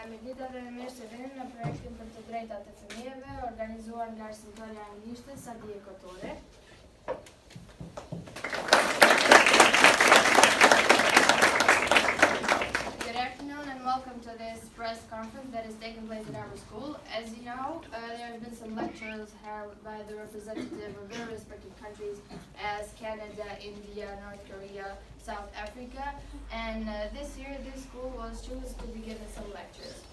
Militat e mirë se vinin në projektin për të drejtat e fëmijëve, organizuar nga arsimtarja anglishtës Sadi Kotore. Good afternoon and welcome to this press conference that is taking place at our school. As you know, there have been some lectures held by the representative of very respected countries as Canada, India, North Korea, South Africa, and this year this school was chosen to be given some lectures.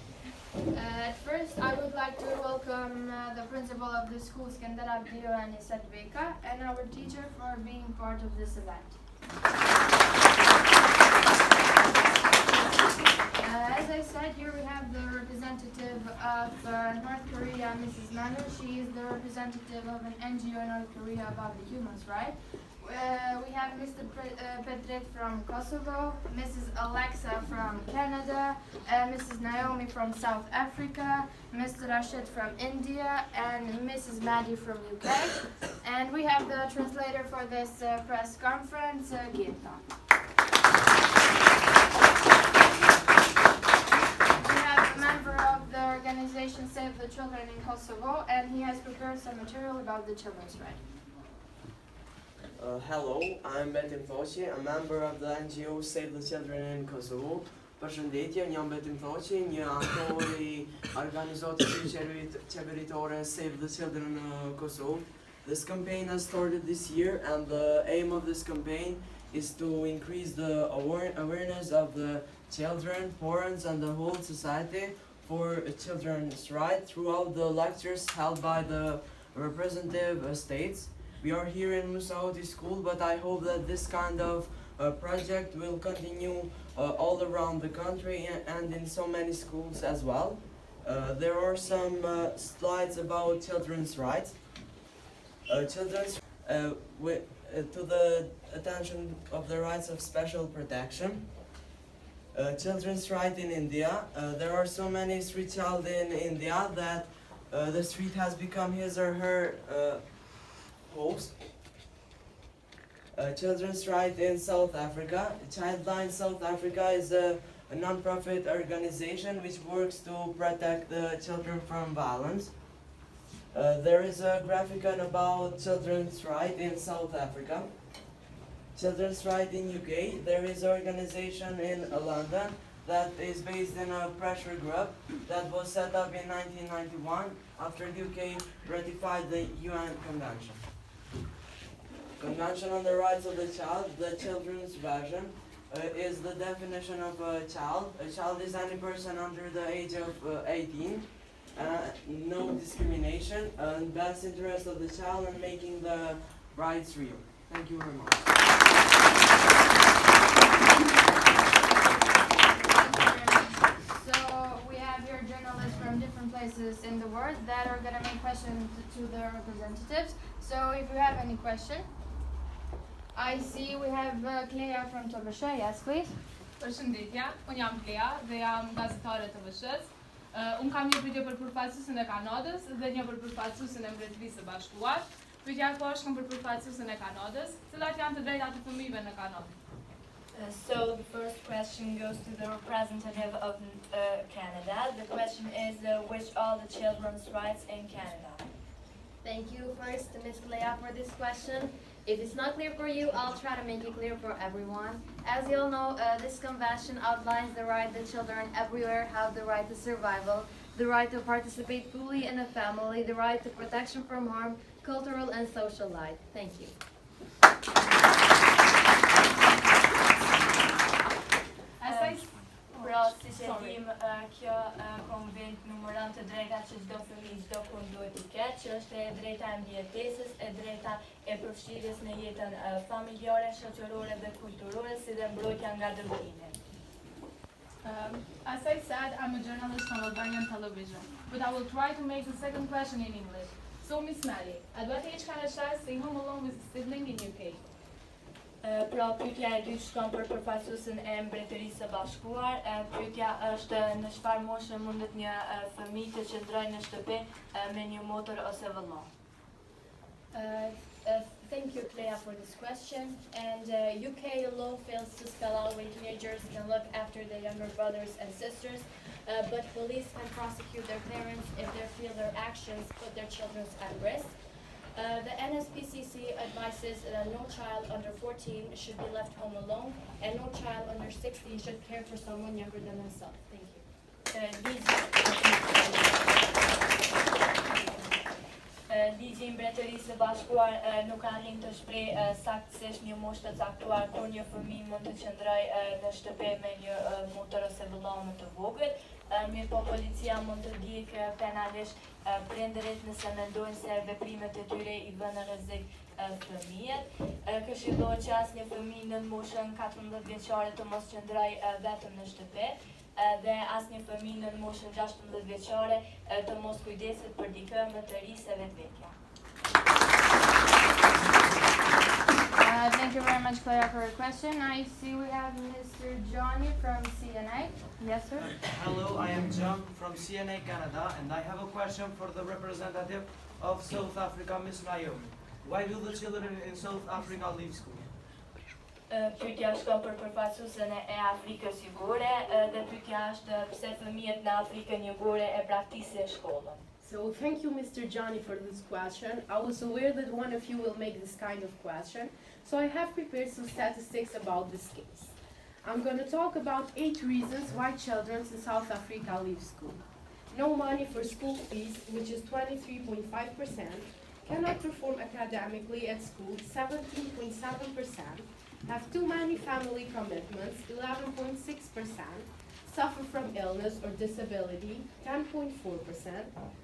At first, I would like to welcome the principal of the school, and Mitrovica, and our teacher for being part of this event. As I said, here we have the representative of North Korea, Mrs. Manu. She is the representative of an NGO in North Korea about the human rights. We have Mr. Petret from Kosovo, Mrs. Alexa from Canada, Mrs. Naomi from South Africa, Mr. Rashid from India, and Mrs. Maddie from UK. And we have the translator for this press conference, Gita. We have a member of the organization Save the Children in Kosovo, and he has prepared some material about the children's rights. Hello, I'm Mitrovica, a member of the NGO Save the Children in Kosovo. Përshëndetje, jam Mitrovica, një autor I organizatës qeveritare Save the Children in Kosovo. This campaign has started this year, and the aim of this campaign is to increase the awareness of the children, parents, and the whole society for children's rights throughout the lectures held by the representative states. We are here in Musa Hoti School, but I hope that this kind of project will continue all around the country and in so many schools as well. There are some slides about children's rights. To the attention of the rights of special protection. Children's rights in India. There are so many street children in India that the street has become his or her host. Children's Rights in South Africa. Childline South Africa is a non-profit organization which works to protect the children from violence. There is a graphic about children's rights in South Africa. Children's rights in UK. There is an organization in London that is based in a pressure group that was set up in 1991 after the UK ratified the UN Convention. Convention on the Rights of the Child, the children's version, is the definition of a child. A child is any person under the age of 18, no discrimination, and best interest of the child and making the rights real. Thank you very much. So we have here journalists from different places in the world that are going to make questions to the representatives. So if you have any question. I see we have Clea from TVSH. Yes, please. Përshëndetje, unë jam Clea dhe jam gazetare të TVSH-s. Unë kam një pyetje për përfaqësuesin e Kanadës dhe një për përfaqësuesin e Mbretërisë së Bashkuar. Pyetja e parë për përfaqësuesin e Kanadës, cilat janë të drejtat e fëmijëve në Kanadë? So the first question goes to the representative of Canada. The question is which are the children's rights in Canada? Thank you first to Ms. Clea for this question. If it's not clear for you, I'll try to make it clear for everyone. As you all know, this convention outlines the right that children everywhere have the right to survival, the right to participate fully in a family, the right to protection from harm, cultural and social life. Thank you. Pra, si që dim, kjo konvent numëron të drejtat që çdo fëmijë, çdo kund duhet t'i ketë, që është e drejta e mbijetesës, e drejta e përfshirjes në jetën familjare, shoqërore dhe kulturore, si dhe mbrojtja nga dëmtimi. As I said, I'm a journalist from Albanian television, but I will try to make the second question in English. So, Miss Mary, at what age can a child stay home alone with a sibling in UK? Pra, pyetja e dytë shkon për përfaqësuesin e Mbretërisë së Bashkuar. Pyetja është në çfarë moshe mundet një fëmijë të qëndrojë në shtëpi me një motor ose vëllai. Thank you, Clea, for this question. And UK law fails to spell out why teenagers can look after their younger brothers and sisters, but police can prosecute their parents if they feel their actions put their children at risk. The NSPCC advises that no child under 14 should be left home alone, and no child under 16 should care for someone younger than themselves. Thank you. Ligji i Mbretërisë së Bashkuar nuk arrin të shprehë saktësisht një moshë të caktuar kur një fëmijë mund të qëndrojë në shtëpi me një motër ose vëllain të vogël. Mirë po policia mund të ndjekë penalisht prindërit nëse mendojnë se veprimet e tyre i vënë në rrezik fëmijët. Këshillohet që asnjë fëmijë në moshën 14 vjeçare të mos qëndrojë vetëm në shtëpi. Dhe asnjë fëmijë në moshën 16 vjeçare të mos kujdeset për dikë më të ri se vetvetja. Thank you very much, Clea, for your question. I see we have Mr. Johnny from CNA. Yes, sir. Hello, I am John from CNA Canada, and I have a question for the representative of South Africa, Ms. Naomi. Why do the children in South Africa leave school? Pyetja është për përfaqësuesen e Afrikës Jugore dhe pyetja është pse fëmijët në Afrikën Jugore e praktisin shkollën. So thank you, Mr. Johnny, for this question. I was aware that one of you will make this kind of question, so I have prepared some statistics about this case. I'm going to talk about 8 reasons why children in South Africa leave school. No money for school fees, which is 23.5%, cannot perform academically at school, 17.7%, have too many family commitments, 11.6%, suffer from illness or disability, 10.4%,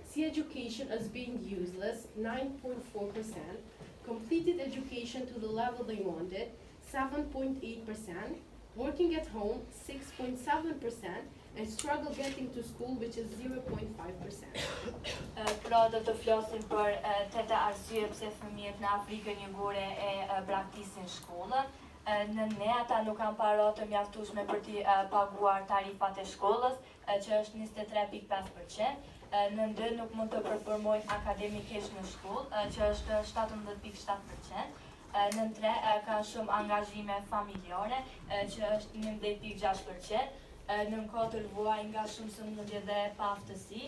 see education as being useless, 9.4%, completed education to the level they wanted, 7.8%, working at home, 6.7%, and struggle getting to school, which is 0.5%. Pra do të flasim për 8 arsye pse fëmijët në Afrikën Jugore e praktisin shkollën. Në ne ata nuk kanë para të mjaftueshme për të paguar tarifat e shkollës, që është 23.5%. Në ndë nuk mund të përformojnë akademikisht në shkollë, që është 17.7%. Në 3 kanë shumë angazhime familjare, që është 11.6%. Në 4 vuaj nga shumë sëmundje dhe paftësi,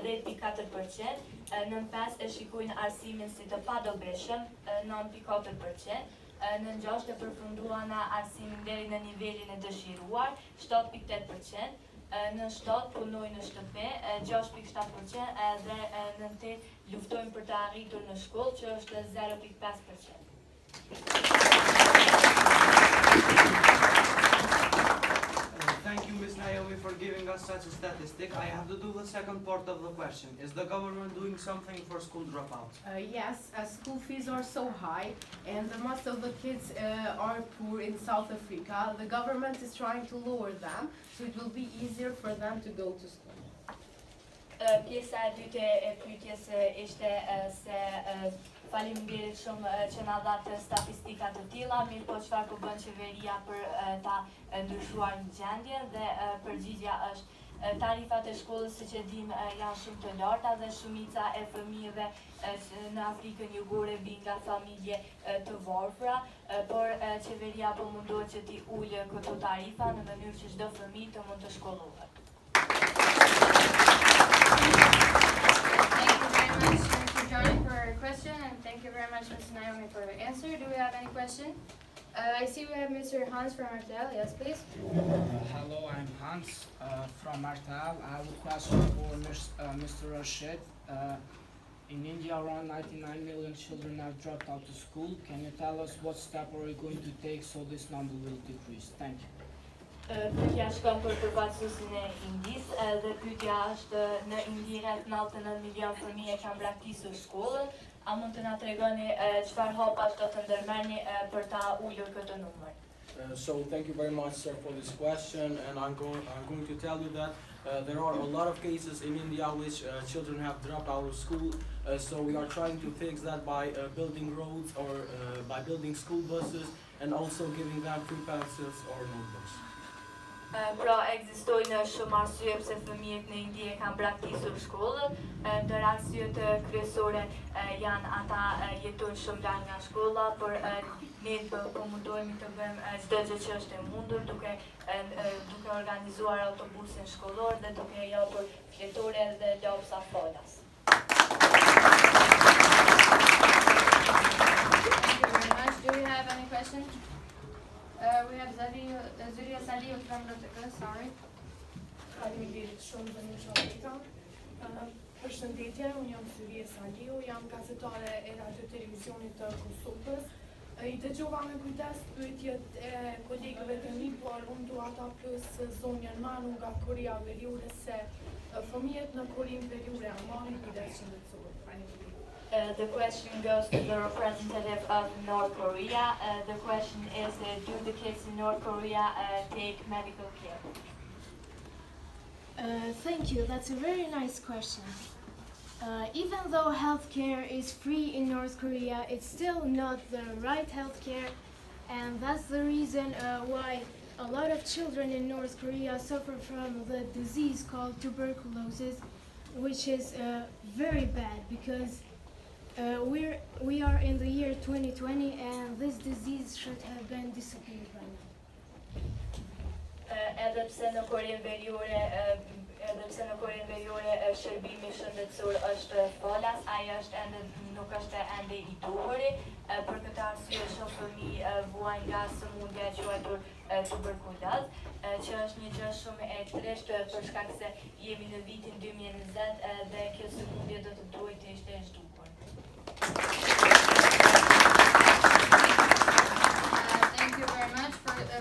10.4%. Në 5 e shikojnë arsimin si të padobishëm, 9.4%. Në 6 e përfunduan arsimin deri në nivelin e dëshiruar, 7.8%. Në 7 punojnë në shtëpi, 6.7%, dhe në 8 luftojnë për të arritur në shkollë, që është 0.5%. Thank you, Ms. Naomi, for giving us such a statistic. I have to do the second part of the question. Is the government doing something for school dropouts? Yes, school fees are so high, and most of the kids are poor in South Africa. The government is trying to lower them, so it will be easier for them to go to school. Pjesa e dytë e pyetjes ishte se faleminderit shumë që na dhatë statistika të tilla, mirë po çfarë po bën qeveria për ta ndryshuar një gjendje, dhe përgjigjja është tarifat e shkollës, siç e dim, janë shumë të larta dhe shumica e fëmijëve në Afrikën Jugore vijnë nga familje të varfra, por qeveria po mundohet që t'i ulë këto tarifa në mënyrë që çdo fëmijë të mund të shkollohet. Johnny, for your question, and thank you very much, Ms. Naomi, for your answer. Do we have any question? I see we have Mr. Hans from Martel. Yes, please. Hello, I'm Hans from Martel. I have a question for Mr. Rashid. In India, around 99 million children have dropped out of school. Can you tell us what step are we going to take so this number will decrease? Thank you. Pyetja shkon për përfaqësuesin e Indisë, dhe pyetja është në Indi rreth 99 milion fëmijë kanë braktisur shkollën. A mund të na tregoni çfarë hapash do të ndërmerrni për ta ulur këtë numër? So thank you very much, sir, for this question, and I'm going to tell you that there are a lot of cases in India which children have dropped out of school. So we are trying to fix that by building roads or by building school buses, and also giving them free pencils or notebooks. Pra ekzistojnë shumë arsye pse fëmijët në Indi e kanë braktisur shkollën. Ndër arsyet kryesore janë ata jetojnë shumë larg nga shkolla, por ne po mundohemi të bëjmë çdo gjë që është e mundur duke organizuar autobusin shkollor dhe duke japur fletore dhe lapsa falas. Thank you very much. Do we have any questions? We have Zuria Saliu from Mutrovica, sorry. Faleminderit shumë dhe mirë shalita. Përshëndetje, unë jam Zuria Saliu, jam gazetare e radio televizionit të Kosovës. I dëgjova me kujdes pyetjet e kolegëve të mi, por unë dua ta plus zonjën Manu nga Korea Veriore se fëmijët në Korenë Veriore a marrin kujdes shëndetësor. Faleminderit. The question goes to the representative of North Korea. The question is, do the kids in North Korea take medical care? Thank you. That's a very nice question. Even though healthcare is free in North Korea, it's still not the right healthcare, and that's the reason why a lot of children in North Korea suffer from the disease called tuberculosis, which is very bad because we are in the year 2020 and this disease should have been disappeared by now. Edhe pse në Korenë Veriore shërbimi shëndetësor është falas, ai nuk është ende i duhuri. Për këtë arsye shumë fëmijë vuajnë nga sëmundja e quajtur tuberkulozë, që është një gjë shumë e trishtë për shkak se jemi në vitin 2020 dhe kjo sëmundje do të duhet të ishte e zhdukur. Thank you very much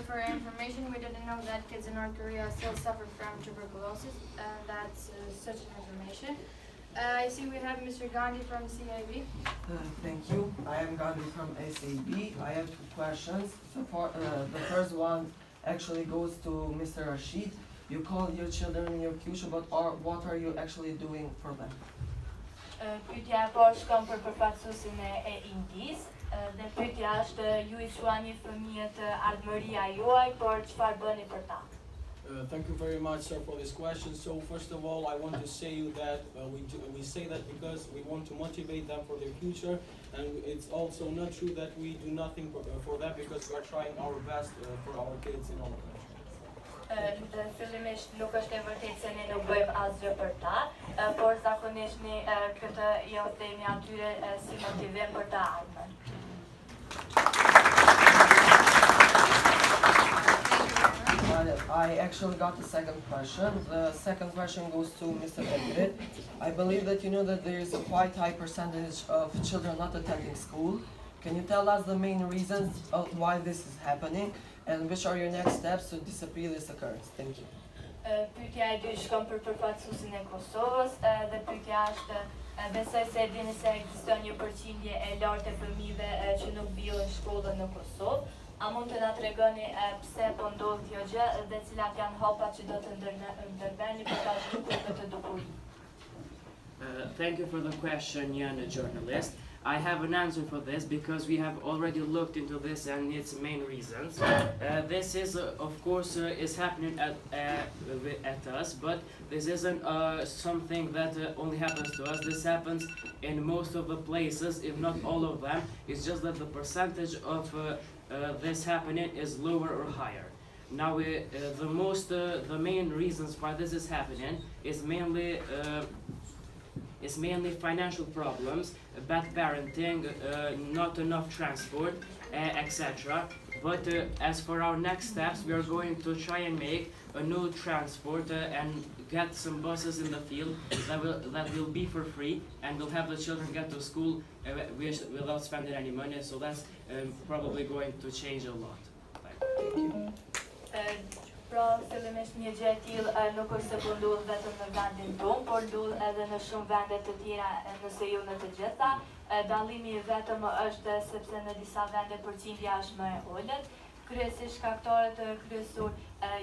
for your information. We didn't know that kids in North Korea still suffer from tuberculosis. That's such an information. I see we have Mr. Gandhi from CIB. Thank you. I am Gandhi from SAB. I have two questions. The first one actually goes to Mr. Rashid. You call your children in your future, but what are you actually doing for them? Pyetja e parë shkon për përfaqësuesin e Indis dhe pyetja është ju I quani fëmijët ardhmëria juaj, por çfarë bëni për ta? Thank you very much, sir, for this question. So first of all, I want to say you that we say that because we want to motivate them for their future, and it's also not true that we do nothing for them because we are trying our best for our kids in all countries. Fillimisht nuk është e vërtetë se ne nuk bëjmë asgjë për ta, por zakonisht ne këtë I themi atyre si motivim për ta ardhmen. I actually got the second question. The second question goes to Mr. Edrit. I believe that you know that there is a quite high percentage of children not attending school. Can you tell us the main reasons of why this is happening and which are your next steps to disappear this occurrence? Thank you. Pyetja e dytë shkon për përfaqësuesin e Kosovës dhe pyetja është besoj se e dini se ekziston një përqindje e lartë e fëmijëve që nuk vijnë shkollën në Kosovë. A mund të na tregoni pse po ndodh kjo gjë dhe cilat janë hapat që do të ndërveni për ta zhdukur këtë dukuri? Thank you for the question, Jan, a journalist. I have an answer for this because we have already looked into this and its main reasons. This is, of course, is happening at us, but this isn't something that only happens to us. This happens in most of the places, if not all of them. It's just that the percentage of this happening is lower or higher. Now, the main reasons why this is happening is mainly financial problems, bad parenting, not enough transport, etc. But as for our next steps, we are going to try and make a new transport and get some buses in the field that will be for free, and we'll have the children get to school without spending any money. So that's probably going to change a lot. Thank you. Pra, fillimisht një gjë e tillë nuk është se po ndodh vetëm në vendin tonë, por ndodh edhe në shumë vende të tjera, nëse jo në të gjitha. Dallimi vetëm është sepse në disa vende përqindja është më e ulët. Kryesisht shkaktarët kryesor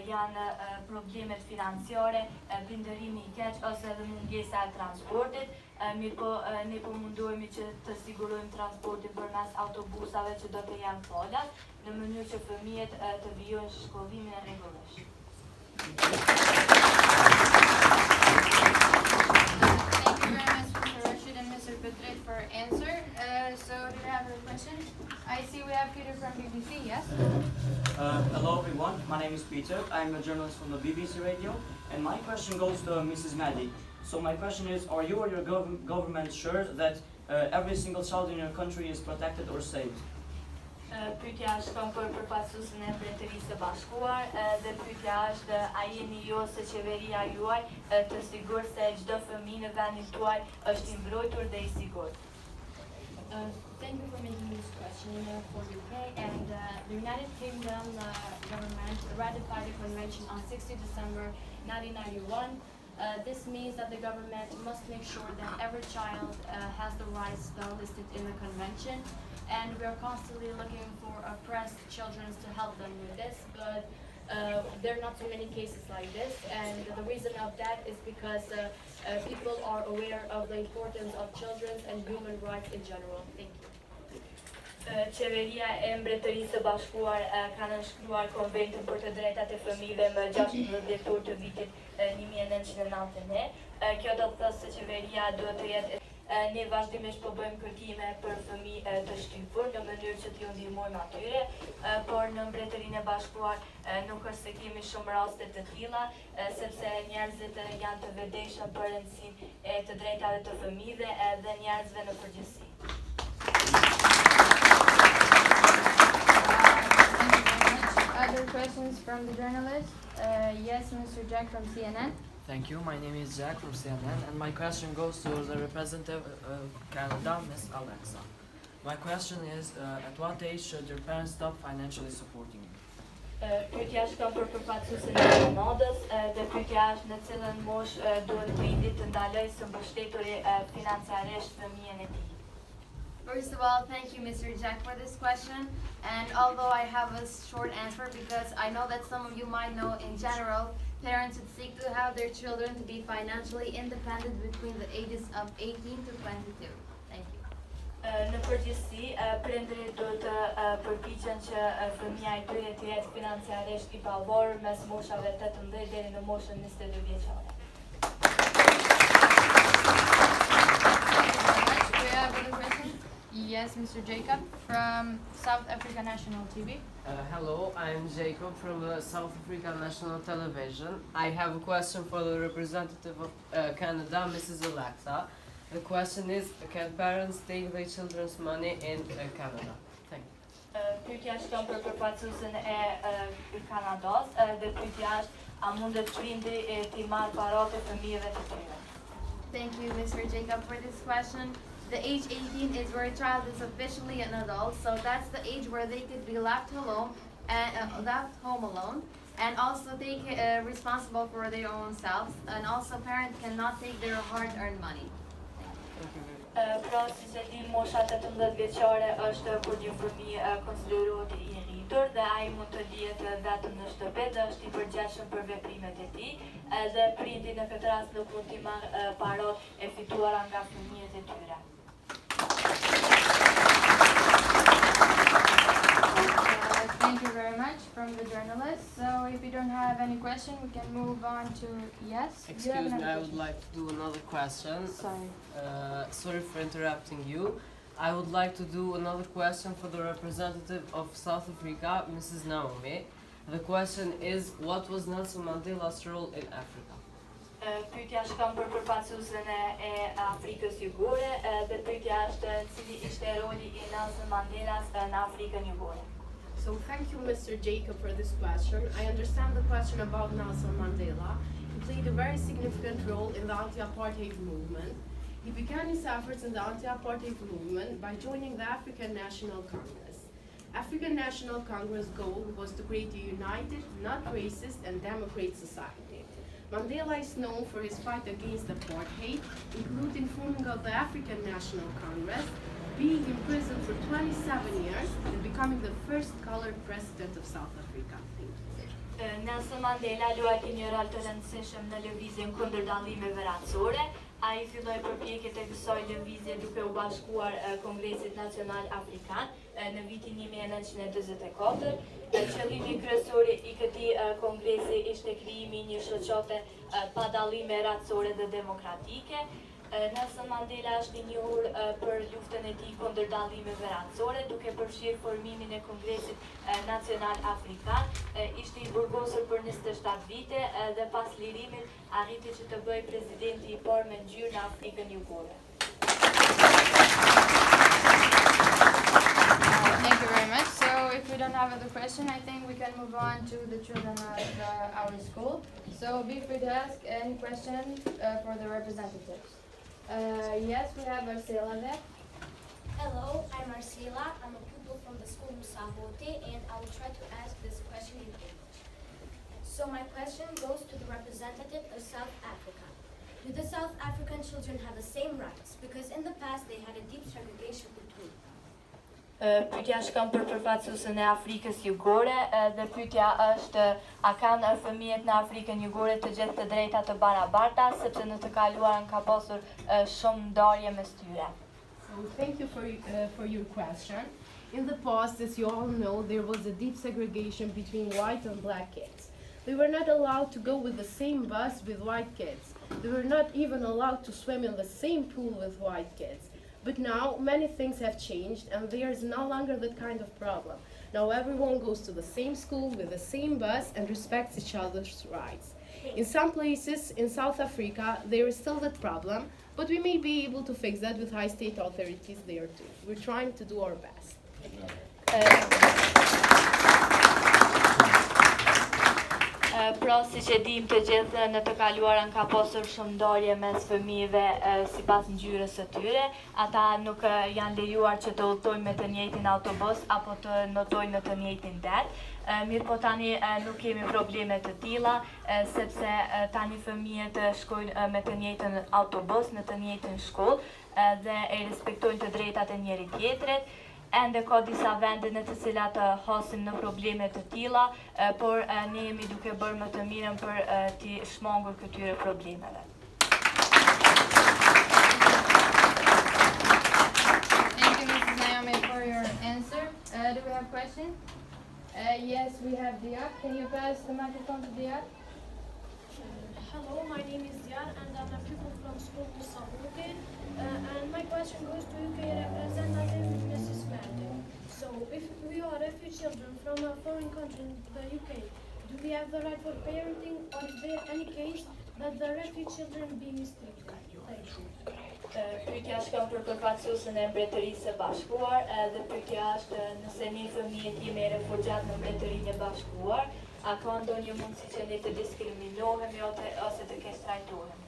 janë problemet financiare, bindërimi I keq ose edhe mungesa e transportit. Mirë ne po mundohemi që të sigurojmë transportin përmes autobusave që do të janë falas, në mënyrë që fëmijët të vijojnë shkollimin e rregullisht. Thank you very much, Mr. Rashid and Mr. Petrit, for your answer. So, do you have a question? I see we have Peter from BBC, yes? Hello everyone, my name is Peter. I'm a journalist from the BBC Radio, and my question goes to Mrs. Maddy. So my question is, are you or your government sure that every single child in your country is protected or saved? Pyetja është kam për përfaqësuesin e Mbretërisë së Bashkuar dhe pyetja është a jeni ju ose qeveria juaj të sigurt se çdo fëmijë në vendin tuaj është i mbrojtur dhe i sigurt? Thank you for making this question for UK, and the United Kingdom government ratified the convention on 16 December 1991. This means that the government must make sure that every child has the rights that are listed in the convention, and we are constantly looking for oppressed children to help them with this, but there are not so many cases like this, and the reason of that is because people are aware of the importance of children and human rights in general. Thank you. Qeveria e Mbretërisë së Bashkuar ka nënshkruar konventin për të drejtat e fëmijëve më 16 dhjetor të vitit 1991. Kjo do të thotë se qeveria duhet të jetë ne vazhdimisht po bëjmë kërkime për fëmijë të shtypur në mënyrë që t'ju ndihmojmë atyre, por në Mbretërinë e Bashkuar nuk është se kemi shumë raste të tilla, sepse njerëzit janë të vetëdijshëm për rëndësinë e të drejtave të fëmijëve dhe njerëzve në përgjithësi. Other questions from the journalist? Yes, Mr. Jack from CNN. Thank you. My name is Jack from CNN, and my question goes to the representative of Canada, Ms. Alexa. My question is, at what age should your parents stop financially supporting you? Pyetja është për përfaqësuesin e Kanadës dhe pyetja është në cilën moshë duhet prindit të ndalojë së mbështeturi financiarisht fëmijën e tij. First of all, thank you, Mr. Jack, for this question. And although I have a short answer, because I know that some of you might know in general, parents would seek to have their children to be financially independent between the ages of 18 to 22. Thank you. Në përgjithësi, prindërit duhet të përpiqen që fëmija e tyre të jetë financiarisht i pavarur mes moshave 18 deri në moshën 22 vjeçare. Yes, Mr. Jacob from South Africa National TV. Hello, I'm Jacob from the South Africa National Television. I have a question for the representative of Canada, Mrs. Alexa. The question is, can parents take their children's money in Canada? Thank you. Pyetja është për përfaqësuesin e Kanadas dhe pyetja është a mundet prindi të marrë paratë fëmijëve të tyre? Thank you, Mr. Jacob, for this question. The age 18 is where a child is officially an adult, so that's the age where they could be left alone and left home alone, and also take responsible for their own selves. And also, parents cannot take their hard-earned money. Pra, siç e di, mosha 18 vjeçare është kur një fëmijë konsiderohet i rritur dhe ai mund të lihet vetëm në shtëpi dhe është i përgjegjshëm për veprimet e tij, dhe prindi në këtë rast nuk mund t'i marrë paratë e fituara nga fëmijët e tyre. Thank you very much from the journalist. So if you don't have any question, we can move on to yes. Excuse me, I would like to do another question. Sorry. Sorry for interrupting you. I would like to do another question for the representative of South Africa, Mrs. Naomi. The question is, what was Nelson Mandela's role in Africa? Pyetja është kam për përfaqësuesin e Afrikës Jugore dhe pyetja është cili ishte roli i Nelson Mandelas në Afrikën Jugore. So thank you, Mr. Jacob, for this question. I understand the question about Nelson Mandela. He played a very significant role in the anti-apartheid movement. He began his efforts in the anti-apartheid movement by joining the African National Congress. African National Congress' goal was to create a united, not racist, and democratic society. Mandela is known for his fight against apartheid, including forming of the African National Congress, being imprisoned for 27 years, and becoming the first colored president of South Africa. Nelson Mandela luajti një rol të rëndësishëm në lëvizjen kundër dallimeve racore. Ai filloi përpjekjet e kësaj lëvizje duke u bashkuar Kongresit Nacional Afrikan në vitin 1944. Qëllimi kryesor I këtij kongresi ishte krijimi I një shoqate pa dallime racore dhe demokratike. Nelson Mandela është I njohur për luftën e tij kundër dallimeve racore, duke përfshirë formimin e Kongresit Nacional Afrikan. Ishte I burgosur për 27 vite dhe pas lirimit arriti që të bëjë presidenti I parë me ngjyrë në Afrikën Jugore. Thank you very much. So if we don't have other question, I think we can move on to the children of our school. So be free to ask any question for the representatives. Yes, we have Arcela there. Hello, I'm Arcela. I'm a pupil from the school Musa Hoti, and I will try to ask this question in English. So my question goes to the representative of South Africa. Do the South African children have the same rights? Because in the past they had a deep segregation between them. Pyetja shkon për përfaqësuesën e Afrikës Jugore dhe pyetja është a kanë fëmijët në Afrikën Jugore të gjithë të drejta të barabarta sepse në të kaluarën ka pasur shumë ndarje mes tyre. So thank you for your question. In the past, as you all know, there was a deep segregation between white and black kids. They were not allowed to go with the same bus with white kids. They were not even allowed to swim in the same pool with white kids. But now, many things have changed, and there is no longer that kind of problem. Now everyone goes to the same school with the same bus and respects each other's rights. In some places in South Africa, there is still that problem, but we may be able to fix that with high state authorities there too. We're trying to do our best. Pra, siç e dim të gjithë, në të kaluarën ka pasur shumë ndarje mes fëmijëve sipas ngjyrës së tyre. Ata nuk janë lejuar që të udhtojnë me të njëjtin autobus apo të notojnë në të njëjtin det. Mirë po tani nuk kemi probleme të tilla, sepse tani fëmijët shkojnë me të njëjtin autobus në të njëjtin shkollë dhe e respektojnë të drejtat e njëri tjetrit. Ende ka disa vende në të cilat hasim në probleme të tilla, por ne jemi duke bërë më të mirën për t'i shmangur këtyre problemeve. Thank you, Mrs. Naomi, for your answer. Do we have questions? Yes, we have Dia. Can you pass the microphone to Dia? Hello, my name is Diar and I'm a pupil from school Musa Hoti. And my question goes to UK representative Mrs. Madi. So, if we are refugee children from a foreign country, the UK, do we have the right for parenting, or is there any case that the refugee children be mistreated? Thank you. Pyetja shkon për përfaqësuesën e Mbretërisë së Bashkuar dhe pyetja është nëse ne fëmijët jemi refugjat në Mbretërinë e Bashkuar, a ka ndonjë mundësi që ne të diskriminohemi ose të keq trajtohemi?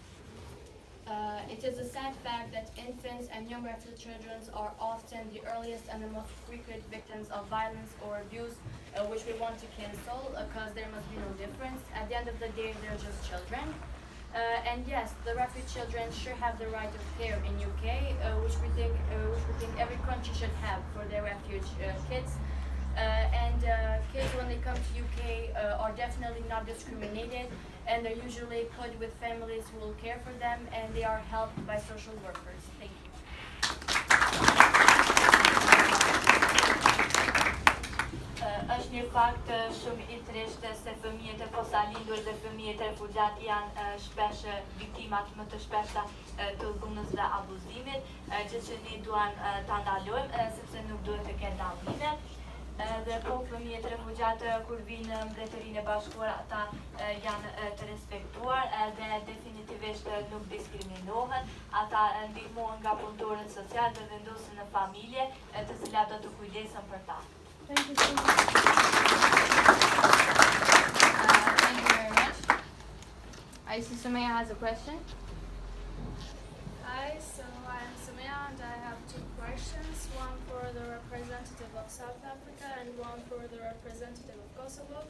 It is a sad fact that infants and young refugee children are often the earliest and the most frequent victims of violence or abuse, which we want to cancel because there must be no difference. At the end of the day, they're just children. And yes, the refugee children sure have the right of care in UK, which we think every country should have for their refuge kids. And kids, when they come to UK, are definitely not discriminated, and they're usually put with families who will care for them, and they are helped by social workers. Thank you. Është një fakt shumë I trisht se fëmijët e posalindur dhe fëmijët refugjat janë shpesh viktimat më të shpeshta të dhunës dhe abuzimit, gjë që ne duam ta ndalojmë sepse nuk duhet të ketë dallime. Dhe po fëmijët refugjat kur vinë në Mbretërinë e Bashkuar ata janë të respektuar dhe definitivisht nuk diskriminohen. Ata ndihmohen nga punëtorët social dhe vendosen në familje të cilat do të kujdesen për ta. Thank you so much. Thank you very much. I see Sumaya has a question. Hi, so I'm Sumaya and I have two questions, one for the representative of South Africa and one for the representative of Kosovo.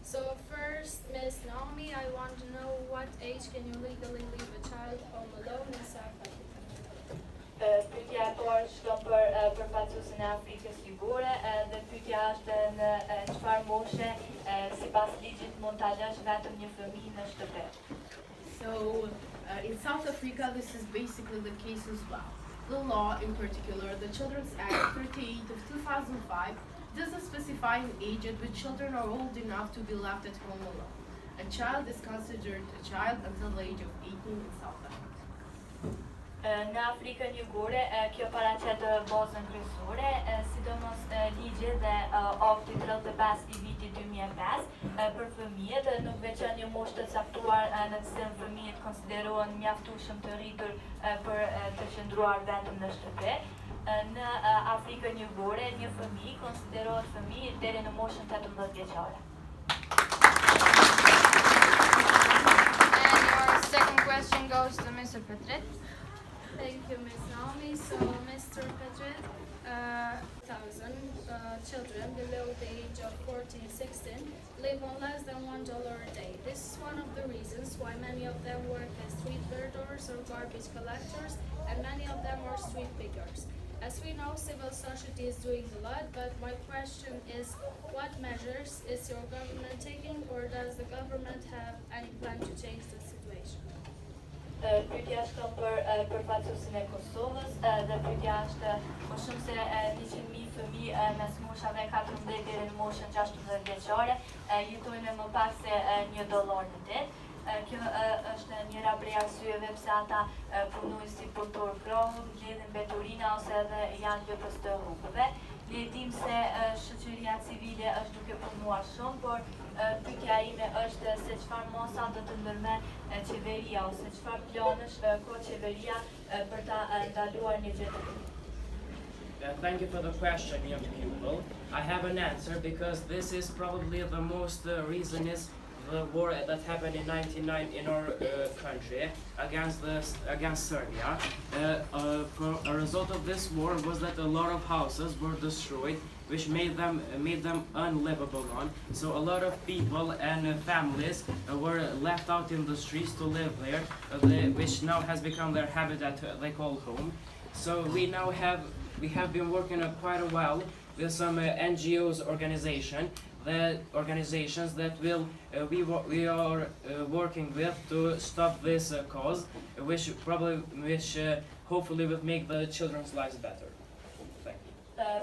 So first, Ms. Naomi, I want to know what age can you legally leave a child home alone in South Africa? Pyetja e parë shkon për përfaqësuesin e Afrikës Jugore dhe pyetja është në çfarë moshe sipas ligjit mund ta lësh vetëm një fëmijë në shtëpi. So in South Africa, this is basically the case as well. The law, in particular, the Children's Act 38 of 2005, doesn't specify an age at which children are old enough to be left at home alone. A child is considered a child until the age of 18 in South Africa. Në Afrikën Jugore, kjo paraqet bazën kryesore, sidomos ligje dhe akti 35 I vitit 2005 për fëmijët nuk veçon një moshë të caktuar në të cilën fëmijët konsiderohen mjaftueshëm të rritur për të qëndruar vetëm në shtëpi. Në Afrikën Jugore, një fëmijë konsiderohet fëmijë deri në moshën 18 vjeçare. And your second question goes to Mr. Petrit. Thank you, Ms. Naomi. So, Mr. Petrit, 1,000 children below the age of 14, 16 live on less than $1 a day. This is one of the reasons why many of them work as street vendors or garbage collectors, and many of them are street pickers. As we know, civil society is doing a lot, but my question is, what measures is your government taking, or does the government have any plan to change the situation? Pyetja është për përfaqësuesin e Kosovës dhe pyetja është më shumë se 100.000 fëmijë mes moshave 14 deri në moshën 16 vjeçare jetojnë më pak se $1 në ditë. Kjo është njëra prej arsyeve pse ata punojnë si punëtor krohu, mbledhin mbeturina ose edhe janë lëpës të rrugëve. Ne dim se shoqëria civile është duke punuar shumë, por pyetja ime është se çfarë mosa do të ndërmerr qeveria ose çfarë planësh ka qeveria për ta ndaluar një gjë të tillë. Thank you for the question, young people. I have an answer because this is probably the most reason is the war that happened in '99 in our country against Serbia. A result of this war was that a lot of houses were destroyed, which made them unlivable on. So a lot of people and families were left out in the streets to live there, which now has become their habitat they call home. So we have been working quite a while with some NGOs organizations that we are working with to stop this cause, which hopefully will make the children's lives better. Thank you.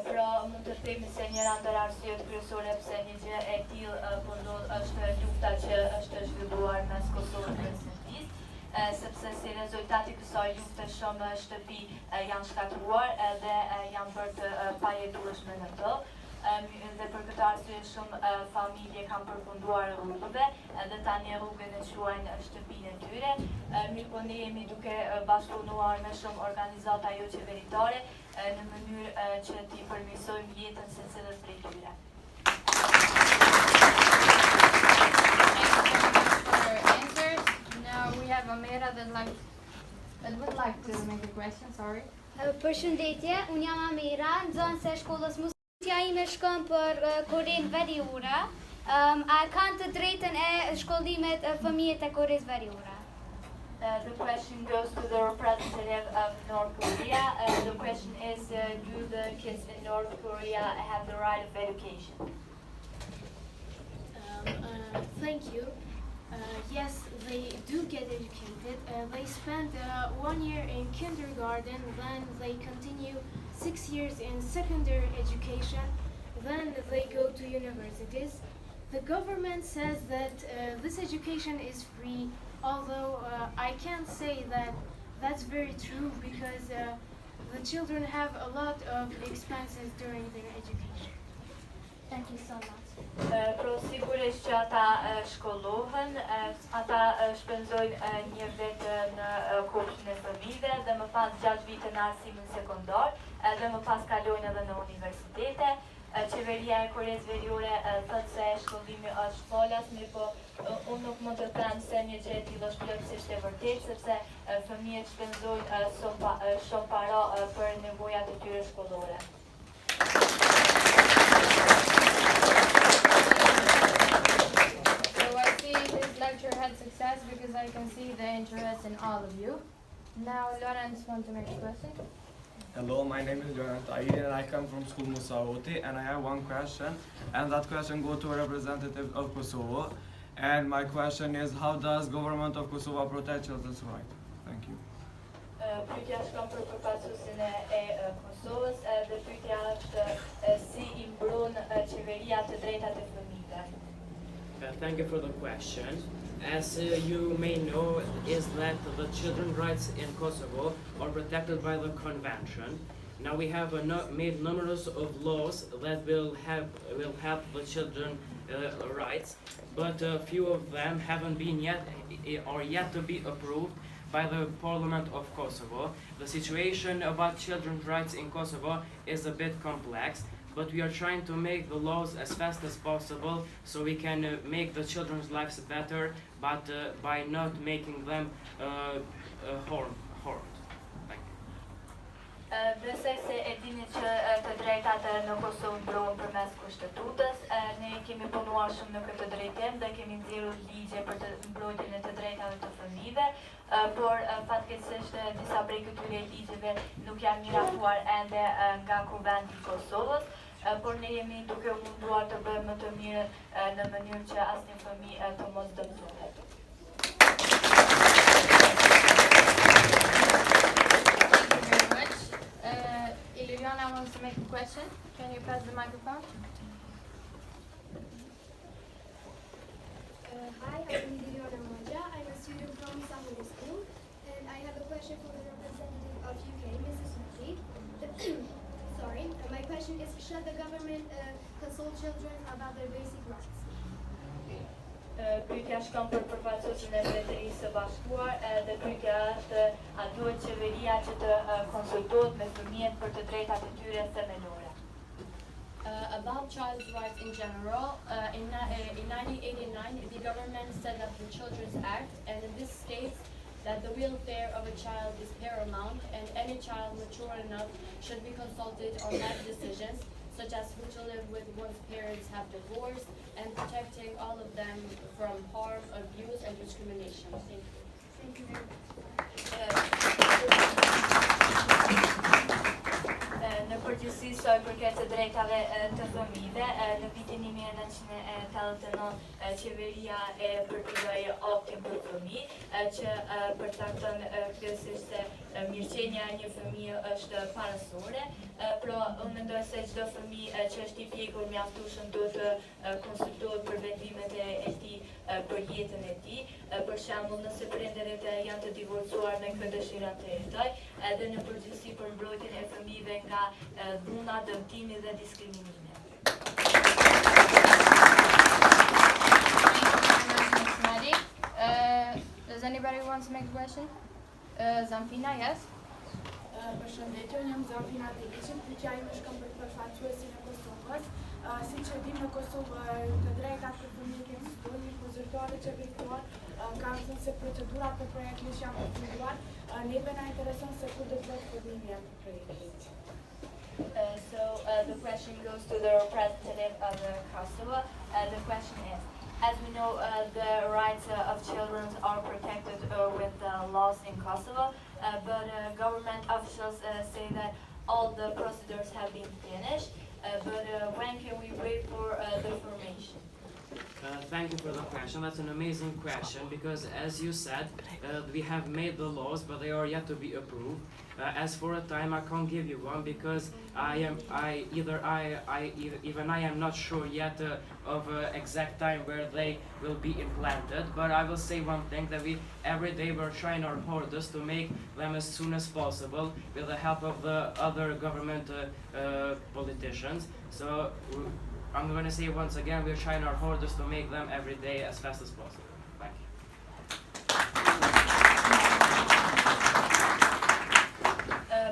Pra mund të themi se njëra ndër arsyet kryesore pse një gjë e tillë po ndodh është lufta që është zhvilluar mes Kosovës dhe Serbisë, sepse si rezultati kësaj lufte shumë shtëpi janë shkatruar dhe janë bërë të pajetueshme në to. Dhe për këtë arsye shumë familje kanë përfunduar rrugëve dhe tani rrugën e quajnë shtëpinë e tyre. Mirëpo ne jemi duke bashkëpunuar me shumë organizata jo qeveritare në mënyrë që t'i përmirësojmë jetën secilës prej tyre. Now we have Amira that would like to make a question. Sorry. Përshëndetje, unë jam Amira, nxënëse e shkollës Musa. Pyetja ime shkon për Korenë Veriore. A kanë të drejtën e shkollimit fëmijët e Koreas Veriore? The question goes to the representative of North Korea. The question is, do the kids in North Korea have the right of education? Thank you. Yes, they do get educated. They spend 1 year in kindergarten, then they continue 6 years in secondary education, then they go to universities. The government says that this education is free, although I can't say that that's very true because the children have a lot of expenses during their education. Thank you so much. Pro sigurisht që ata shkollohen, ata shpenzojnë një vit në kopshtin e fëmijëve dhe më pas 6 vite në arsimin sekondar dhe më pas kalojnë edhe në universitete. Qeveria e Koreas Veriore thotë se shkollimi është falas, mirëpo unë nuk mund të them se një gjë e tillë është plotësisht e vërtetë, sepse fëmijët shpenzojnë shumë para për nevojat e tyre shkollore. Lecture had success because I can see the interest in all of you. Now Lawrence wants to make a question. Hello, my name is Lawrence and I come from school Musa Hoti, and I have one question, and that question goes to a representative of Kosovo. And my question is, how does government of Kosovo protect children's rights? Thank you. pyetja shkon për përfaqësuesin e Kosovës. Dhe pyetja është si I mbron qeveria të drejtat e fëmijëve. Thank you for the question. As you may know, is that the children's rights in Kosovo are protected by the convention. Now we have made numerous of laws that will help the children rights, but a few of them haven't been yet are yet to be approved by the Parliament of Kosovo. The situation about children's rights in Kosovo is a bit complex, but we are trying to make the laws as fast as possible so we can make the children's lives better, but by not making them harmed. Thank you. Besoj se e dini që të drejtat në Kosovë mbrohen përmes kushtetutës. Ne kemi punuar shumë në këtë drejtim dhe kemi nxjerrur ligje për të mbrojtjen e të drejtave të fëmijëve, por fatkeqësisht disa prej këtyre ligjeve nuk janë miratuar ende nga Kuvendi I Kosovës, por ne jemi duke u munduar të bëjmë më të mirën në mënyrë që asnjë fëmijë të mos dëmtohet. Liliana wants to make a question. Can you pass the microphone? Hi, I'm Liliana Moja. I'm a student from Musa Hoti School, and I have a question for the representative of UK, Mrs. Murphy. Sorry, my question is, should the government consult children about their basic rights? Pyetja shkon për përfaqësuesin e Mbretërisë së Bashkuar dhe pyetja është a duhet qeveria që të konsultohet me fëmijët për të drejtat e tyre themelore. About child's rights in general, in 1989 the government set up the Children's Act, and this states that the welfare of a child is paramount and any child mature enough should be consulted on life decisions such as who to live with once parents have divorced, and protecting all of them from harm, abuse, and discrimination. Thank you. Thank you very much. Në përgjithësi sa I përket të drejtave të fëmijëve, në vitin 1989 qeveria e përpiqoi aktin për fëmijë që përcakton kryesisht se mirëqenia e një fëmie është parasorë, pra unë mendoj se çdo fëmijë që është I pjekur mjaftueshëm duhet të konsultohet për vendimet e tij për jetën e tij. Për shembull, nëse prindërit janë të divorcuar me kë dëshiron të jetojë, edhe në përgjithësi për mbrojtjen e fëmijëve nga dhuna, dëmtimi dhe diskriminimi. Does anybody want to make a question? Zamfina, yes? Përshëndetje, unë jam Zamfina Deliqin, pyetja ime shkon për përfaqësuesin e Kosovës. Siç e dim, në Kosovë të drejtat për fëmijët janë zgjodhur, por zyrtarët qeveritor kanë thënë se procedurat për projektin janë përfunduar. Neve na intereson se ku do të bëhet fillimi I projektit. The question goes to the representative of Kosovo. The question is, as we know, the rights of children are protected with laws in Kosovo, but government officials say that all the procedures have been finished, but when can we wait for the formation? Thank you for the question. That's an amazing question because, as you said, we have made the laws, but they are yet to be approved. As for a time, I can't give you one because even I am not sure yet of exact time where they will be implanted. But I will say one thing, that every day we're trying our hardest to make them as soon as possible with the help of the other government politicians. So I'm going to say once again, we're trying our hardest to make them every day as fast as possible. Thank you.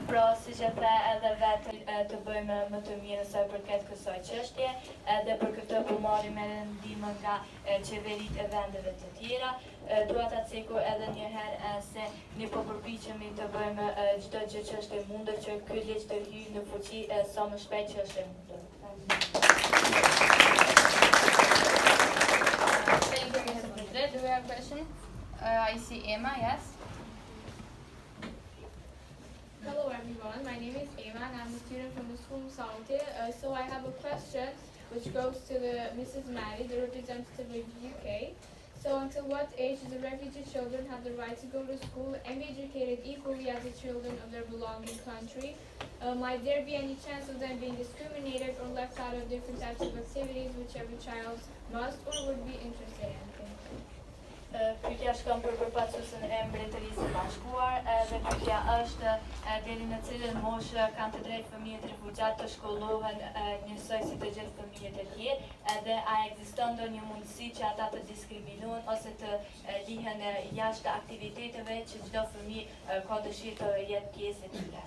Pra, si që the edhe vetë të bëjmë më të mirë sa I përket kësaj çështje, edhe për këtë u marrim edhe ndihmën nga qeveritë e vendeve të tjera. Dua ta ceku edhe një herë se ne po përpiqemi të bëjmë çdo gjë që është e mundur që ky ligj të hyjë në fuqi sa më shpejt që është e mundur. Thank you, Mr. President. Do we have a question? I see Emma, yes? Hello everyone, my name is Emma and I'm a student from the school Musa Hoti. So I have a question which goes to Mrs. Maddie, the representative of the UK. So until what age do the refugee children have the right to go to school and be educated equally as the children of their belonging country? Might there be any chance of them being discriminated or left out of different types of activities which every child must or would be interested in? Pyetja shkon për përfaqësuesin e mbretërisë së bashkuar dhe pyetja është deri në cilën moshë kanë të drejtë fëmijët refugjat të shkollohen njësoj si të gjithë fëmijët e tjerë dhe a ekziston ndonjë mundësi që ata të diskriminohen ose të lihen jashtë aktiviteteve që çdo fëmijë ka dëshirë të jetë pjesë e tyre.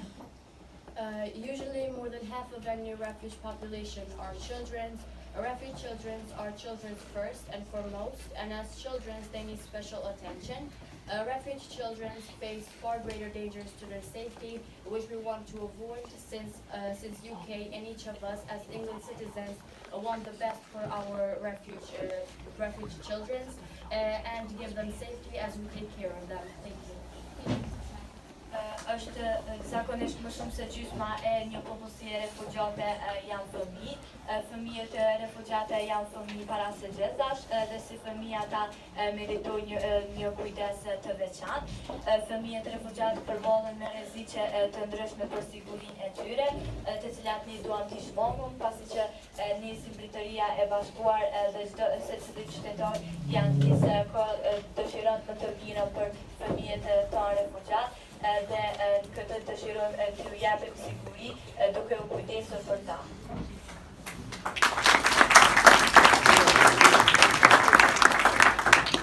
Usually more than half of any refuge population are children. Refuge children are children first and foremost, and as children they need special attention. Refuge children face far greater dangers to their safety, which we want to avoid since UK and each of us as England citizens want the best for our refuge children and give them safety as we take care of them. Thank you. Është zakonisht më shumë se gjysma e një popullsie refugjate janë fëmijë. Fëmijët refugjate janë fëmijë para së gjithash dhe si fëmijë ata meritojnë një kujdes të veçantë. Fëmijët refugjat përballen me rreziqe të ndryshme për sigurinë e tyre, të cilat ne duam t'i shmangum, pasi që ne si Mbretëria e Bashkuar dhe çdo secili qytetar janë pjesë ka dëshiron më të mirën për fëmijët tanë refugjat. Dhe këtë dëshirojmë t'ju japim siguri duke u kujdesur për ta.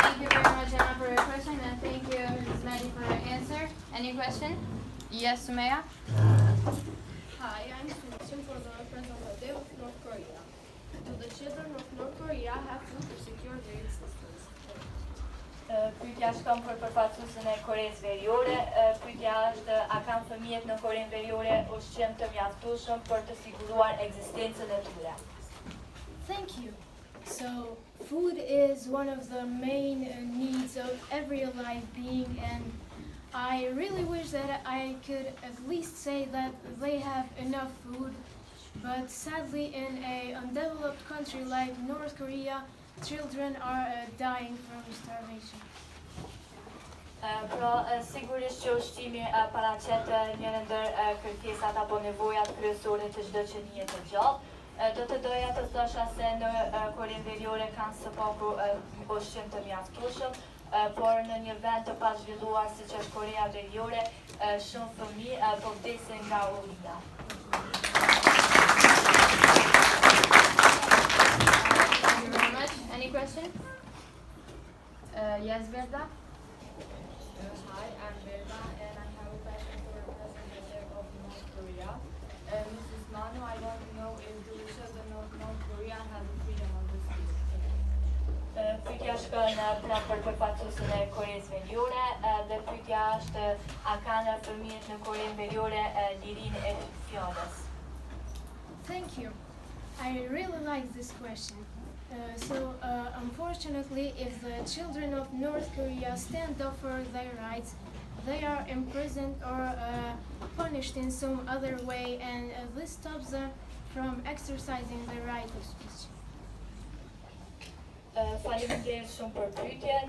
Thank you very much, Emma, for your question, and thank you, Mrs. Maddie, for your answer. Any question? Yes, Sumaya? Hi, I'm Susan for the representative of North Korea. Do the children of North Korea have food to secure their existence? Pyetja shkon për përfaqësuesin e Koreas Veriore. Pyetja është a kanë fëmijët në Korenë Veriore ushqim të mjaftueshëm për të siguruar ekzistencën e tyre? Thank you. So, food is one of the main needs of every alive being, and I really wish that I could at least say that they have enough food, but sadly in an undeveloped country like North Korea, children are dying from starvation. Pra, sigurisht që ushqimi paraqet njërin ndër kërkesat apo nevojat kryesore të çdo qenie të gjallë. Do të doja të thosha se në Korenë Veriore kanë së paku ushqim të mjaftueshëm, por në një vend të pazhvilluar siç është Korea Veriore, shumë fëmijë po vdesin nga urrëtia. Any question? Yes, Verda? Hi, I'm Verda, and I have a question for the representative of North Korea. Mrs. Manu, I want to know if the children of North Korea have the freedom of the speech. Pyetja shkon pra për përfaqësuesin e Koreas Veriore dhe pyetja është a kanë fëmijët në Korenë Veriore lirinë e fjalës? Thank you. I really like this question. Unfortunately, if the children of North Korea stand up for their rights, they are imprisoned or punished in some other way, and this stops them from exercising their right of speech. Faleminderit shumë për pyetjen.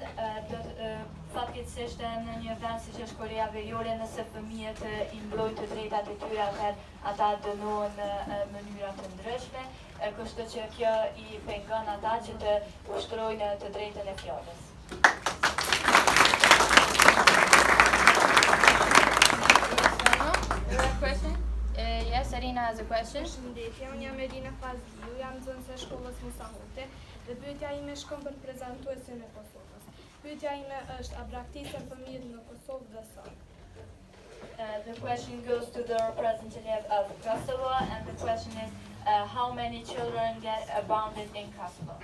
Fatkeqësisht në një vend siç është Korea Veriore, nëse fëmijët I mbrojnë të drejtat e tyre, atëherë ata dënohen në mënyra të ndryshme, kështu që kjo I pengon ata që të ushtrojnë të drejtën e fjalës. Question? Yes, Arina has a question. Përshëndetje, unë jam Elina Fazliu, jam nxënëse e shkollës Musa Hoti dhe pyetja ime shkon për prezantuesin e Kosovës. Pyetja ime është a braktisën fëmijët në Kosovë dhe sa? The question goes to the representative of Kosovo, and the question is how many children get abandoned in Kosovo?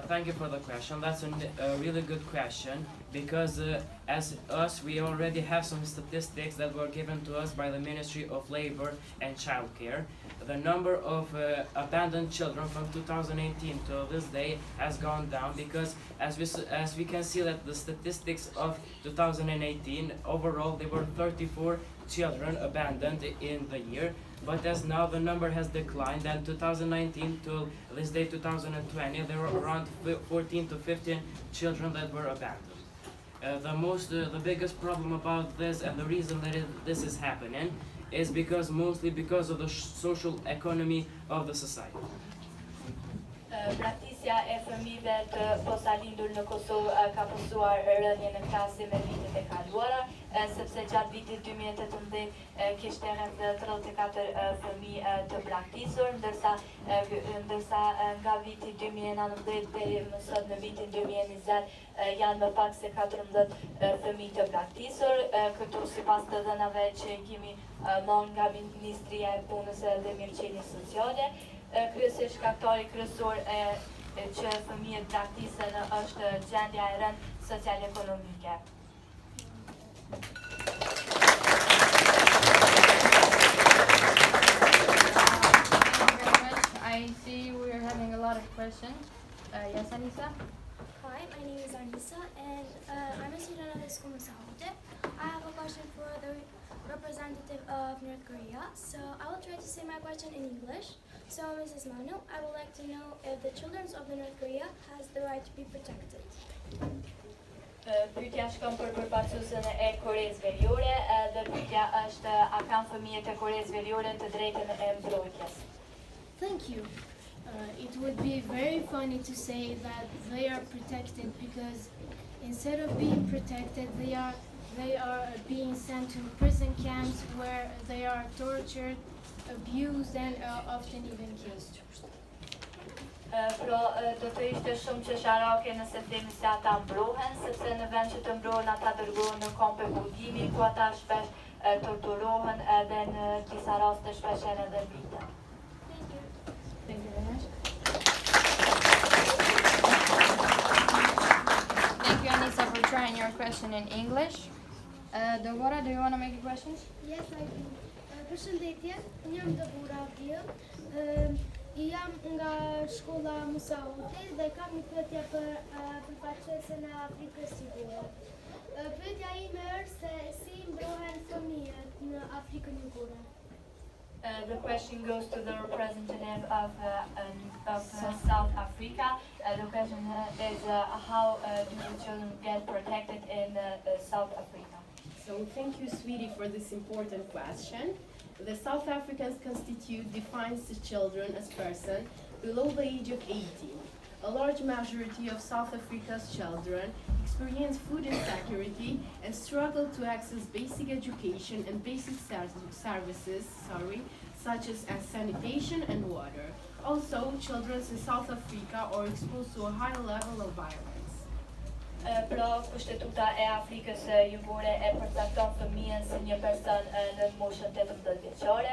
Thank you for the question. That's a really good question because as us, we already have some statistics that were given to us by the Ministry of Labor and Childcare. The number of abandoned children from 2018 to this day has gone down because as we can see that the statistics of 2018, overall there were 34 children abandoned in the year. but as now the number has declined, and 2019 to this day 2020, there were around 14 to 15 children that were abandoned. The biggest problem about this, and the reason that this is happening, is mostly because of the social economy of the society. Braktisja e fëmijëve të posalindur në Kosovë ka pësuar rënje në krahasim me vitet e kaluara, sepse gjatë vitit 2018 kishte rreth 34 fëmijë të braktisur, ndërsa nga viti 2019 deri më sot në vitin 2020 janë më pak se 14 fëmijë të braktisur, këtu sipas të dhënave që kemi marrë nga Ministria e Punës dhe Mirëqenies Sociale. Kryesisht shkaktari kryesor që fëmijët braktisen është gjendja e rëndë social-ekonomike. I see we are having a lot of questions. Yes, Anissa? Hi, my name is Anissa, and I'm a student at the school Musa Hoti. I have a question for the representative of North Korea. So I will try to say my question in English. So, Mrs. Manu, I would like to know if the children of the North Korea has the right to be protected. Pyetja shkon për përfaqësuesen e Koreas Veriore, dhe pyetja është a kanë fëmijët e Koreas Veriore të drejtën e mbrojtjes. Thank you. It would be very funny to say that they are protected because instead of being protected, they are being sent to prison camps where they are tortured, abused and often even killed. Pra, do të ishte shumë qesharake nëse themi se ata mbrohen, sepse në vend që të mbrohen ata dërgohen në kampe burgimi, ku ata shpesh torturohen edhe në disa raste shpesh edhe vriten. Thank you very much. Thank you, Anissa, for trying your question in English. Dogora, do you want to make a question? Yes, I do. Përshëndetje, unë jam Dëbura Abdil, jam nga shkolla Musa Hoti dhe kam një pyetje për përfaqësuesen e Afrikës Jugore. Pyetja ime është se si mbrohen fëmijët në Afrikën Jugore. The question goes to the representative of South Africa. The question is how do the children get protected in South Africa? So thank you, sweetie, for this important question. The South African Constitution defines the children as persons below the age of 18. A large majority of South Africa's children experience food insecurity and struggle to access basic education and basic services, such as sanitation and water. Also, children in South Africa are exposed to a high level of violence. Pra, Kushtetuta e Afrikës Jugore e përcakton fëmijën si një person në moshën 18 vjeçare.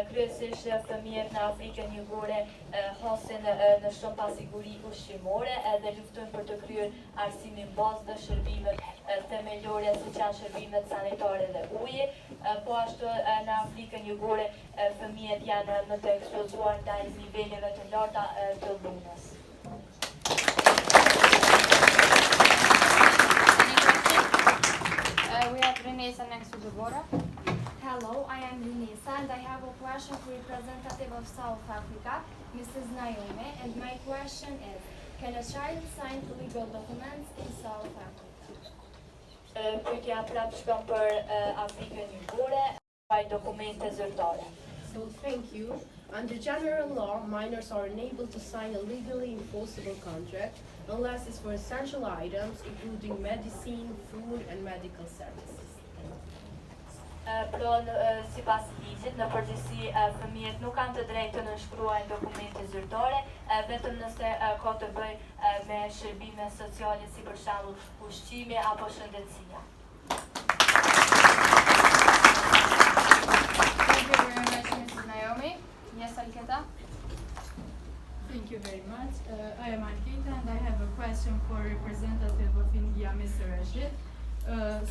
Kryesisht fëmijët në Afrikën Jugore hasin në shumë pasiguri ushqimore dhe luftojnë për të kryer arsimin bazë dhe shërbimet themelore siç janë shërbimet sanitare dhe uji. Po ashtu në Afrikën Jugore fëmijët janë më të ekspozuar ndaj niveleve të larta të dhunës. We have Renesa next to Deborah. Hello, I am Renesa and I have a question for representative of South Africa, Mrs. Naomi, and my question is, can a child sign legal documents in South Africa? Pyetja prap shkon për Afrikën Jugore, faj dokumente zyrtare. So thank you. Under general law, minors are unable to sign a legally enforceable contract unless it's for essential items, including medicine, food, and medical services. Pra, sipas ligjit, në përgjithësi fëmijët nuk kanë të drejtë të nënshkruajnë dokumente zyrtare, vetëm nëse ka të bëjë me shërbime sociale si për shembull ushqimi apo shëndetësia. Thank you very much, Mrs. Naomi. Yes, Alketa? Thank you very much. I am Alketa and I have a question for representative of India, Mr. Rashid.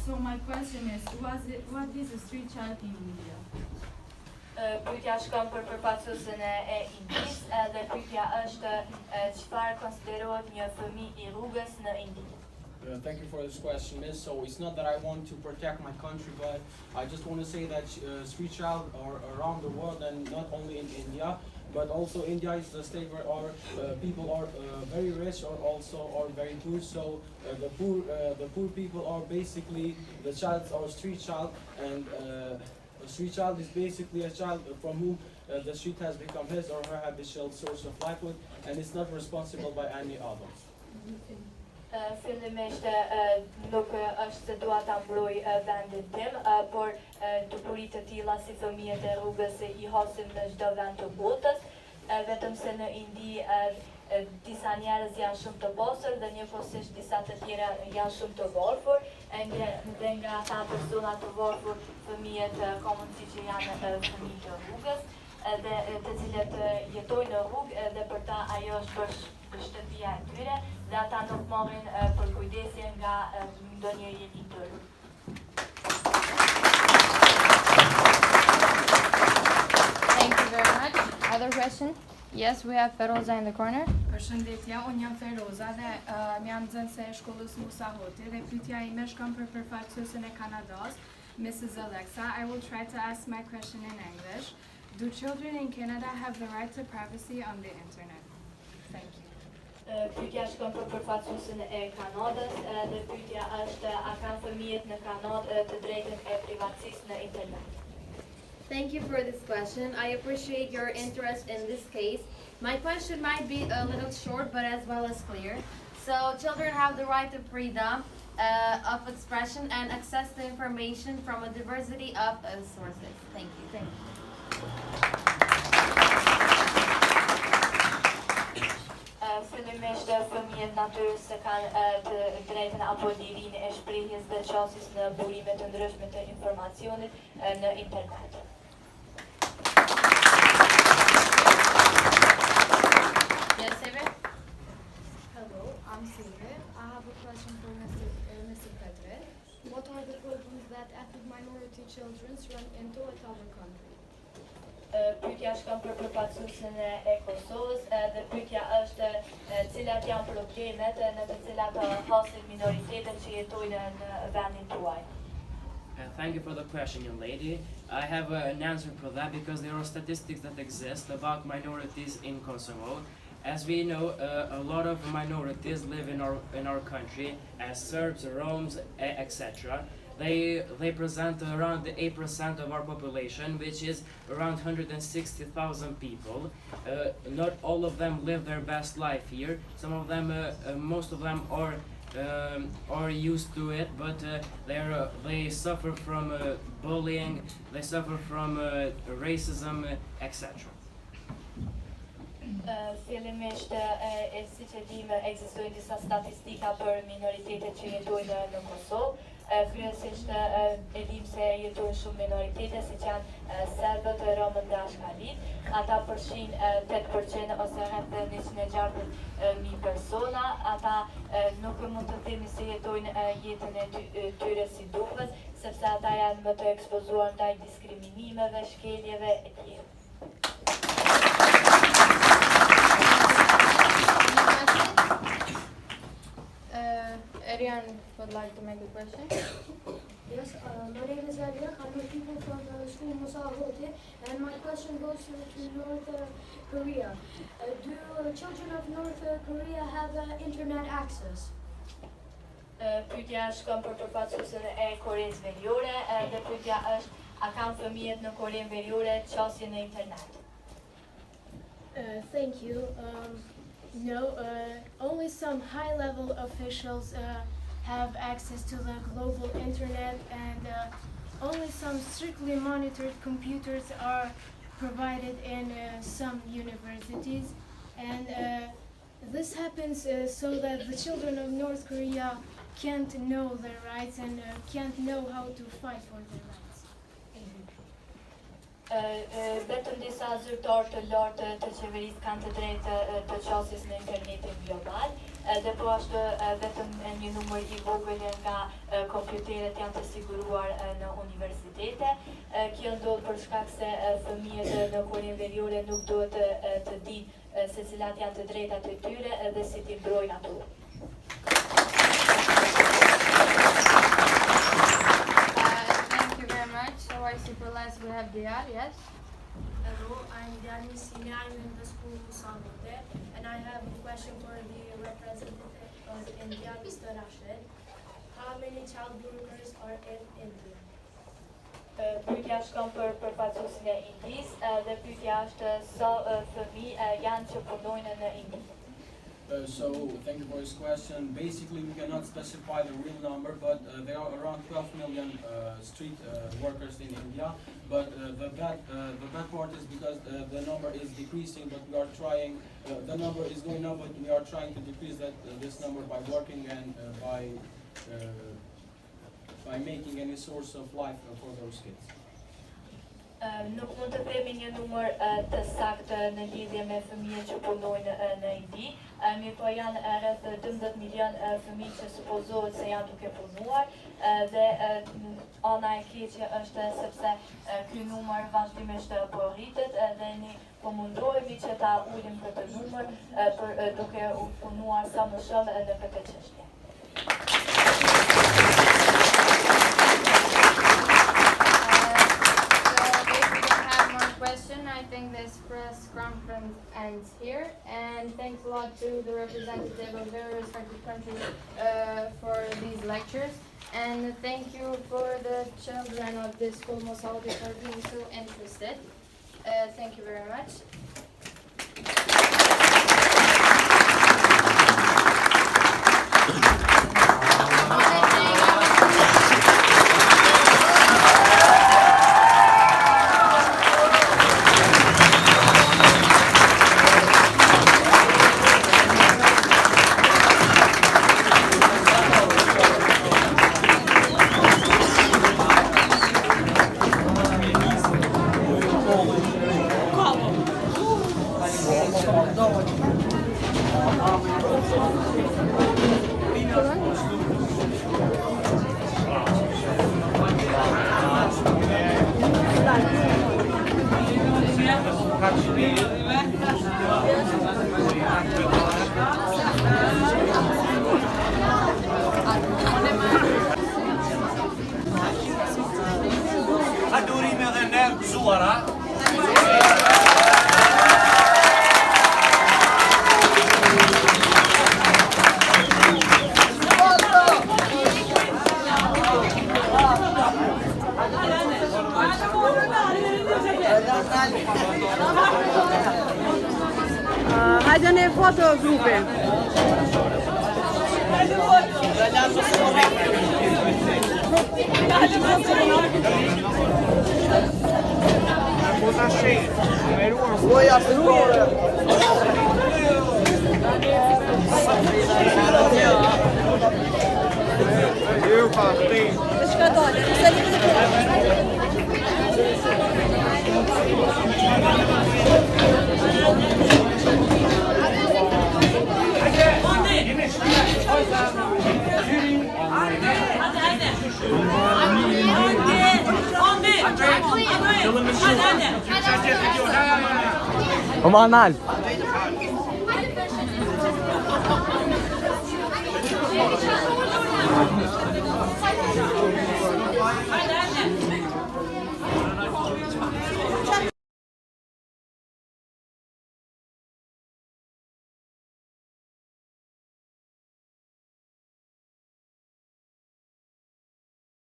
So my question is, what is a street child in India? Pyetja shkon për përfaqësuesen e Indisë dhe pyetja është çfarë konsiderohet një fëmijë I rrugës në Indi. Thank you for this question, Miss. So it's not that I want to protect my country, but I just want to say that street child are around the world, and not only in India, but also India is the state where our people are very rich or also are very poor. So the poor people are basically the child or street child, and a street child is basically a child from whom the street has become his or her habitual source of livelihood, and is not responsible by any others. Fillimisht nuk është se dua ta mbroj vendin tim, por dukuritë të tilla si fëmijët e rrugës I hasim në çdo vend të botës, vetëm se në Indi disa njerëz janë shumë të pasur dhe njëkohësisht disa të tjera janë shumë të varfër, dhe nga ata persona të varfër fëmijët ka mundësi që janë fëmijë të rrugës, dhe të cilët jetojnë në rrugë dhe për ta ajo është shtëpia e tyre dhe ata nuk marrin për kujdesje nga ndonjë jetitor. Thank you very much. Other question? Yes, we have Feroza in the corner. Përshëndetje, unë jam Feroza dhe jam nxënëse e shkollës Musa Hoti dhe pyetja ime shkon për përfaqësuesen e Kanadas, Mrs. Alexa. I will try to ask my question in English. Do children in Canada have the right to privacy on the internet? Thank you. Pyetja shkon për përfaqësuesen e Kanadës dhe pyetja është a kanë fëmijët në Kanadë të drejtën e privatësisë në internet? Thank you for this question. I appreciate your interest in this case. My question might be a little short, but as well as clear. So, children have the right to freedom of expression and access to information from a diversity of sources. Thank you. Thank you. Fillimisht fëmijët natyrës se kanë të drejtën apo lirinë e shprehjes dhe qasjes në burime të ndryshme të informacionit në internet. Yes, Sebe? Hello, I'm Sebe. I have a question for Mr. Petre. What are the problems that ethnic minority children run into at our country? Pyetja shkon për përfaqësuesen e Kosovës dhe pyetja është cilat janë problemet në të cilat hasin minoritetet që jetojnë në vendin tuaj. Thank you for the question, young lady. I have an answer for that because there are statistics that exist about minorities in Kosovo. As we know, a lot of minorities live in our country as Serbs, Roms, etc. They present around 8% of our population, which is around 160,000 people. Not all of them live their best life here. Some of them, most of them are used to it, but they suffer from bullying, they suffer from racism, etc. Fillimisht, siç e dimë, ekzistojnë disa statistika për minoritetet që jetojnë në Kosovë. Kryesisht e dim se jetojnë shumë minoritete, siç janë serbët, romët dhe ashkalit. Ata përfshin 8% ose rreth 160.000 persona. Ata nuk mund të themi se jetojnë jetën e tyre si duhet, sepse ata janë më të ekspozuar ndaj diskriminimeve, shkeljeve e tjera. Arian would like to make a question. Yes, my name is Arian. I'm a pupil from the school Musa Hoti, and my question goes to North Korea. Do children of North Korea have internet access? Pyetja shkon për përfaqësuesen e Koreas Veriore dhe pyetja është a kanë fëmijët në Korenë Veriore qasje në internet? Thank you. No, only some high-level officials have access to the global internet, and only some strictly monitored computers are provided in some universities. And this happens so that the children of North Korea can't know their rights and can't know how to fight for their rights. Vetëm disa zyrtarë të lartë të qeverisë kanë të drejtë të qasjes në internetin global, dhe po ashtu vetëm një numër I vogël nga kompjuteret janë të siguruar në universitete. Kjo ndodh për shkak se fëmijët në Korenë Veriore nuk duhet të dinë se cilat janë të drejtat e tyre dhe si t'i mbrojnë ato. school Musa Hoti, and I have a question for the representative of India, Mr. Rashid. How many child workers are in India? Pyetja shkon për përfaqësuesin e Indisë dhe pyetja është sa fëmijë janë që punojnë në Indi. So, thank you for this question. Basically, we cannot specify the real number, but there are around 12 million street workers in India. But the bad part is because the number is decreasing, but we are trying, the number is going up, but we are trying to decrease this number by working and by making any source of life for those kids. Nuk mund të themi një numër të saktë në lidhje me fëmijët që punojnë në Indi, mirë po janë rreth 12 milion fëmijë që supozohet se janë duke punuar dhe ana e keqe është sepse ky numër vazhdimisht po rritet dhe ne po mundohemi që ta ulim këtë numër duke punuar sa më shumë në këtë çështje. I think this press conference ends here, and thanks a lot to the representative of their respective countries for these lectures, and thank you for the children of this school Musa Hoti for being so interested. Thank you very much. Hajde në foto grupi. Aman al. Hadi.